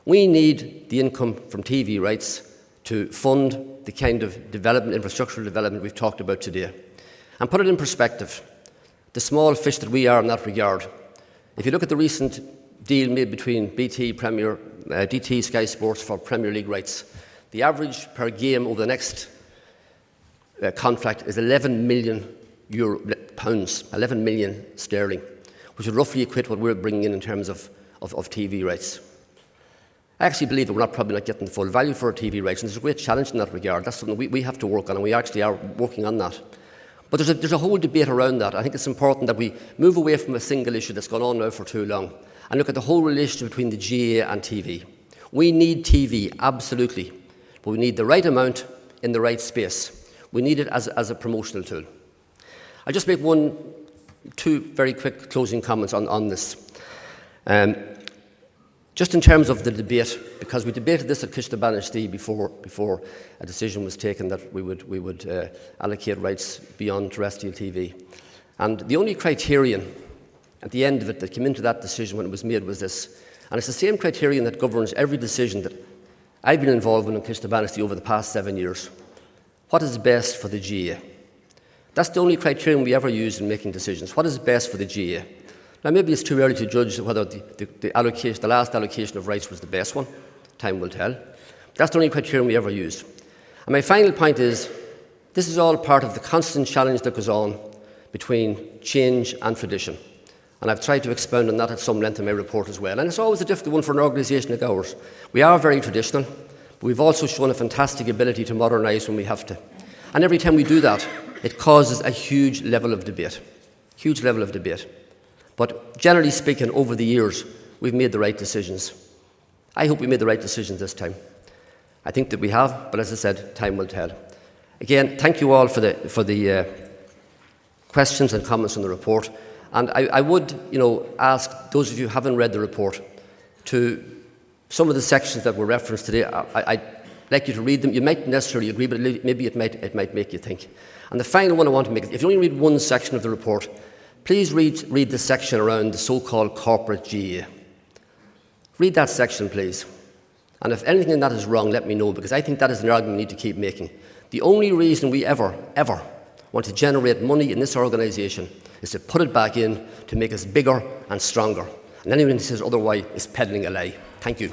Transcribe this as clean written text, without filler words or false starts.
We need the income from TV rights to fund the kind of development, infrastructural development we've talked about today. And put it in perspective, the small fish that we are in that regard, if you look at the recent deal made between DT Sky Sports for Premier League rights, the average per game over the next contract is £11 million, 11 million sterling, which would roughly equate what we're bringing in terms of TV rights. I actually believe that we're probably not getting the full value for our TV rights, and there's a great challenge in that regard. That's something we have to work on, and we actually are working on that. But there's a whole debate around that. I think it's important that we move away from a single issue that's gone on now for too long and look at the whole relationship between the GAA and TV. We need TV, absolutely, but we need the right amount in the right space. We need it as a promotional tool. I'll just make two very quick closing comments on this. Just in terms of the debate, because we debated this at Kishtabanishti before a decision was taken that we would allocate rights beyond terrestrial TV. And the only criterion at the end of it that came into that decision when it was made was this. And it's the same criterion that governs every decision that I've been involved in Kishtabanishti over the past 7 years. What is best for the GAA? That's the only criterion we ever use in making decisions. What is best for the GAA? Now, maybe it's too early to judge whether the last allocation of rights was the best one. Time will tell. That's the only criterion we ever used. And my final point is, this is all part of the constant challenge that goes on between change and tradition. And I've tried to expound on that at some length in my report as well. And it's always a difficult one for an organisation like ours. We are very traditional, but we've also shown a fantastic ability to modernise when we have to. And every time we do that, it causes a huge level of debate. Huge level of debate. But generally speaking, over the years, we've made the right decisions. I hope we made the right decisions this time. I think that we have, but as I said, time will tell. Again, thank you all for the questions and comments on the report. And I would, ask those of you who haven't read the report to some of the sections that were referenced today. I'd like you to read them. You might necessarily agree, but maybe it might make you think. And the final one I want to make is, if you only read one section of the report, please read the section around the so-called corporate GAA. Read that section, please. And if anything in that is wrong, let me know, because I think that is an argument we need to keep making. The only reason we ever want to generate money in this organisation is to put it back in to make us bigger and stronger. And anyone who says otherwise is peddling a lie. Thank you.